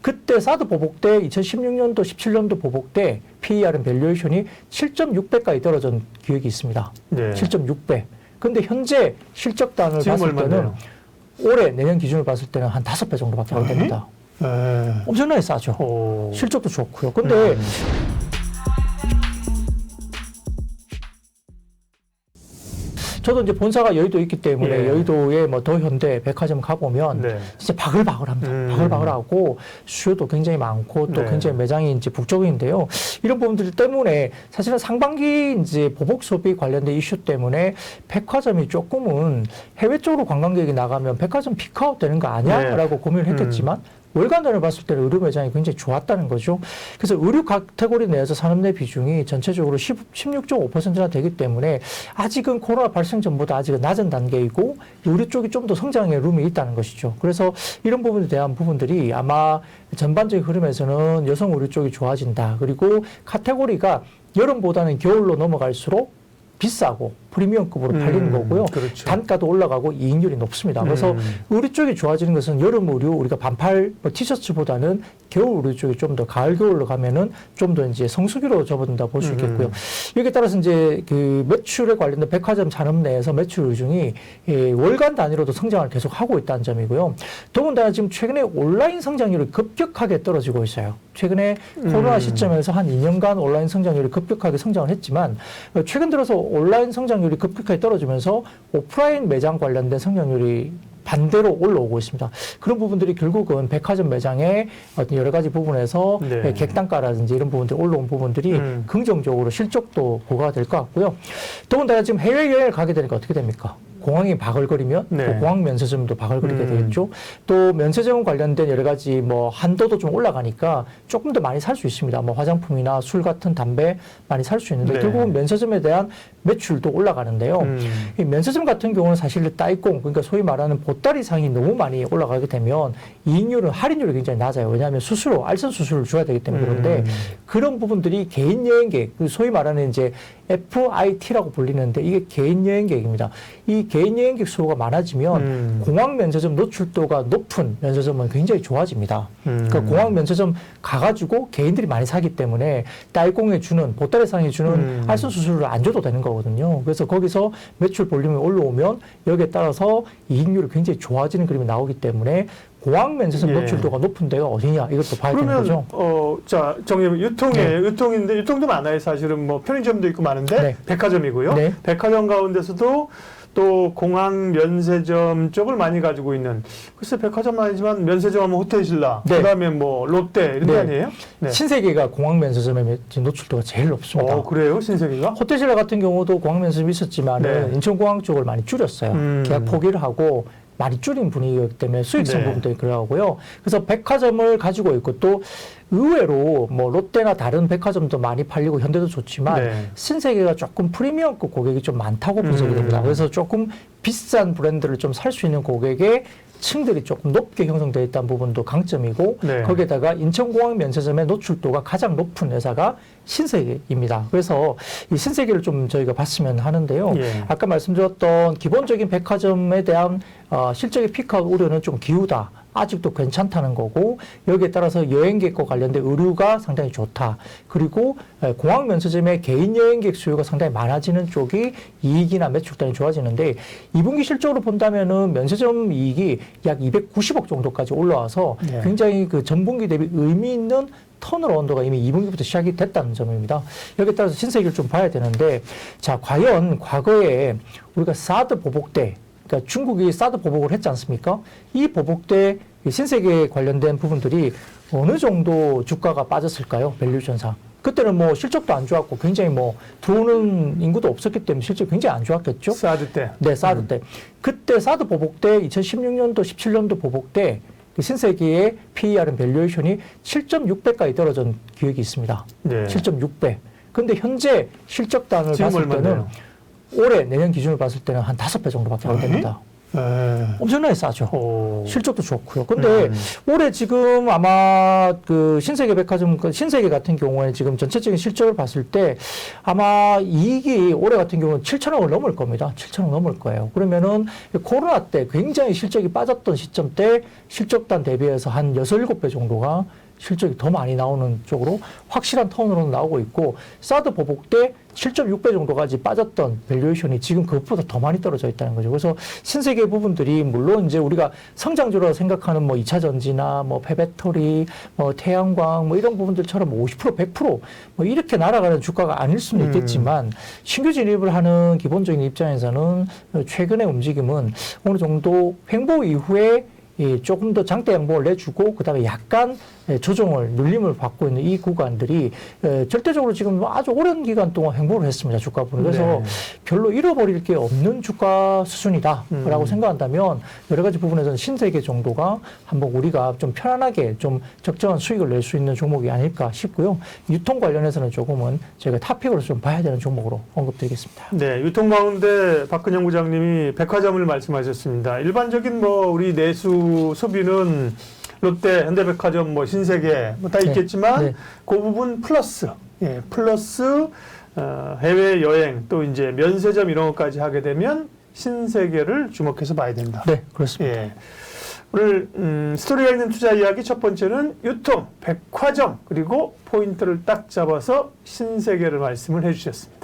그때 사드 보복 때 2016년도, 17년도 보복 때 PER은 밸류에이션이 7.6배까지 떨어진 기억이 있습니다. 네. 7.6배. 근데 현재 실적단을 봤을 때는 올해 내년 기준으로 봤을 때는 한 5배 정도밖에 안 됩니다. 엄청나게 싸죠. 실적도 좋고요. 근데 저도 이제 본사가 여의도에 있기 때문에 여의도에 뭐 더현대 백화점 가보면 진짜 바글바글합니다. 바글바글하고 수요도 굉장히 많고 또 굉장히 매장이 이제 북적인데요. 이런 부분들 때문에 사실은 상반기 이제 보복 소비 관련된 이슈 때문에 백화점이 조금은 해외 쪽으로 관광객이 나가면 백화점 피크아웃 되는 거 아니야? 라고 고민을 했겠지만 월간단을 봤을 때는 의류 매장이 굉장히 좋았다는 거죠. 그래서 의류 카테고리 내에서 산업내 비중이 전체적으로 16.5%나 되기 때문에 아직은 코로나 발생 전보다 아직은 낮은 단계이고 의류 쪽이 좀 더 성장의 룸이 있다는 것이죠. 그래서 이런 부분에 대한 부분들이 아마 전반적인 흐름에서는 여성 의류 쪽이 좋아진다. 그리고 카테고리가 여름보다는 겨울로 넘어갈수록 비싸고 프리미엄급으로 팔리는 거고요. 그렇죠. 단가도 올라가고 이익률이 높습니다. 그래서 의류 쪽이 좋아지는 것은 여름 의류, 우리가 반팔 티셔츠보다는 겨울 의류 쪽이 좀 더 가을, 겨울로 가면은 좀 더 이제 성수기로 접어든다 볼 수 있겠고요. 여기에 따라서 이제 그 매출에 관련된 백화점 산업 내에서 매출 비중이 월간 단위로도 성장을 계속 하고 있다는 점이고요. 더군다나 지금 최근에 온라인 성장률이 급격하게 떨어지고 있어요. 최근에 코로나 시점에서 한 2년간 온라인 성장률이 급격하게 성장을 했지만 최근 들어서 온라인 성장률이 급격하게 떨어지면서 오프라인 매장 관련된 성장률이 반대로 올라오고 있습니다. 그런 부분들이 결국은 백화점 매장의 어떤 여러 가지 부분에서 객단가라든지 이런 부분들이 올라온 부분들이 긍정적으로 실적도 보고가 될 것 같고요. 더군다나 지금 해외여행을 가게 되니까 어떻게 됩니까? 공항이 바글거리면 또 공항 면세점도 바글거리게 되겠죠. 또 면세점 관련된 여러 가지 뭐 한도도 좀 올라가니까 조금 더 많이 살 수 있습니다. 뭐 화장품이나 술 같은 담배 많이 살 수 있는데 결국은 면세점에 대한 매출도 올라가는데요. 이 면세점 같은 경우는 사실 따이공, 그러니까 소위 말하는 보따리 상이 너무 많이 올라가게 되면 이익률은 할인율이 굉장히 낮아요. 왜냐하면 수수료, 알선 수수료를 줘야 되기 때문에 그런데 그런 부분들이 개인 여행객, 소위 말하는 이제 FIT라고 불리는데 이게 개인 여행객입니다. 이 개인 여행객 수요가 많아지면 공항 면세점 노출도가 높은 면세점은 굉장히 좋아집니다. 그러니까 공항 면세점 가가지고 개인들이 많이 사기 때문에 딸공에 주는, 보따리상에 주는 알선 수수료를 안 줘도 되는 거거든요. 그래서 거기서 매출 볼륨이 올라오면 여기에 따라서 이익률이 굉장히 좋아지는 그림이 나오기 때문에 공항 면세점 노출도가 높은 데가 어디냐 이것도 봐야 되는 거죠. 자, 정리하면 유통인데 유통도 많아요. 사실은 뭐 편의점도 있고 많은데 백화점이고요. 백화점 가운데서도 또 공항 면세점 쪽을 많이 가지고 있는, 글쎄 백화점 아니지만 면세점 하면 호텔신라, 그다음에 뭐 롯데 이런 데 아니에요? 신세계가 공항 면세점의 노출도가 제일 높습니다. 그래요? 신세계가? 호텔신라 같은 경우도 공항 면세점이 있었지만 인천공항 쪽을 많이 줄였어요. 계약 포기를 하고 많이 줄인 분위기였기 때문에 수익성 부분도 그러고요. 그래서 백화점을 가지고 있고 또 의외로 뭐 롯데나 다른 백화점도 많이 팔리고 현대도 좋지만 신세계가 조금 프리미엄급 고객이 좀 많다고 분석이 됩니다. 그래서 조금 비싼 브랜드를 좀 살 수 있는 고객의 층들이 조금 높게 형성되어 있다는 부분도 강점이고 거기에다가 인천공항 면세점의 노출도가 가장 높은 회사가 신세계입니다. 그래서 이 신세계를 좀 저희가 봤으면 하는데요. 아까 말씀드렸던 기본적인 백화점에 대한 실적의 피크아웃 우려는 좀 기우다. 아직도 괜찮다는 거고 여기에 따라서 여행객과 관련된 의류가 상당히 좋다. 그리고 공항 면세점의 개인 여행객 수요가 상당히 많아지는 쪽이 이익이나 매출단이 좋아지는데 2분기 실적으로 본다면은 면세점 이익이 약 290억 정도까지 올라와서 굉장히 그 전분기 대비 의미 있는 턴어라운드가 이미 2분기부터 시작이 됐다는 점입니다. 여기에 따라서 신세계를 좀 봐야 되는데 자, 과연 과거에 우리가 사드 보복 때 그러니까 중국이 사드 보복을 했지 않습니까? 이 보복 때 신세계 관련된 부분들이 어느 정도 주가가 빠졌을까요? 밸류션상. 그때는 뭐 실적도 안 좋았고 굉장히 뭐 들어오는 인구도 없었기 때문에 실적이 굉장히 안 좋았겠죠? 사드 때. 네, 사드 때. 그때 사드 보복 때 2016년도, 17년도 보복 때 신세계의 PER은 밸류에이션이 7.6배까지 떨어진 기억이 있습니다. 7.6배. 근데 현재 실적단을 봤을 때는 올해 내년 기준으로 봤을 때는 한 5배 정도밖에 안 됩니다. 엄청나게 싸죠. 오. 실적도 좋고요. 근데 올해 지금 아마 그 신세계 백화점, 신세계 같은 경우에 지금 전체적인 실적을 봤을 때 아마 이익이 올해 같은 경우는 7천억을 넘을 겁니다. 7천억 넘을 거예요. 그러면은 코로나 때 굉장히 실적이 빠졌던 시점 때 실적단 대비해서 한 6, 7배 정도가 실적이 더 많이 나오는 쪽으로 확실한 톤으로 나오고 있고, 사드 보복 때 7.6배 정도까지 빠졌던 밸류에이션이 지금 그것보다 더 많이 떨어져 있다는 거죠. 그래서 신세계 부분들이 물론 이제 우리가 성장주로 생각하는 뭐 2차 전지나 뭐 폐배터리, 뭐 태양광 뭐 이런 부분들처럼 50%, 100% 뭐 이렇게 날아가는 주가가 아닐 수는 있겠지만 신규 진입을 하는 기본적인 입장에서는 최근의 움직임은 어느 정도 횡보 이후에 조금 더 장대 양봉을 내주고 그다음에 약간 조정을 눌림을 받고 있는 이 구간들이 절대적으로 지금 아주 오랜 기간 동안 횡보를 했습니다. 주가 부분. 그래서 네. 별로 잃어버릴 게 없는 주가 수준이다라고 생각한다면 여러 가지 부분에서는 신세계 정도가 한번 우리가 좀 편안하게 좀 적정한 수익을 낼 수 있는 종목이 아닐까 싶고요. 유통 관련해서는 조금은 저희가 탑픽으로 좀 봐야 되는 종목으로 언급드리겠습니다. 네, 유통 가운데 박근영 부장님이 백화점을 말씀하셨습니다. 일반적인 뭐 우리 내수 소비는 롯데, 현대백화점, 뭐 신세계 뭐 다 있겠지만 네. 그 부분 플러스, 플러스 해외 여행 또 이제 면세점 이런 것까지 하게 되면 신세계를 주목해서 봐야 된다. 네, 그렇습니다. 예. 오늘 스토리가 있는 투자 이야기 첫 번째는 유통, 백화점 그리고 포인트를 딱 잡아서 신세계를 말씀을 해주셨습니다.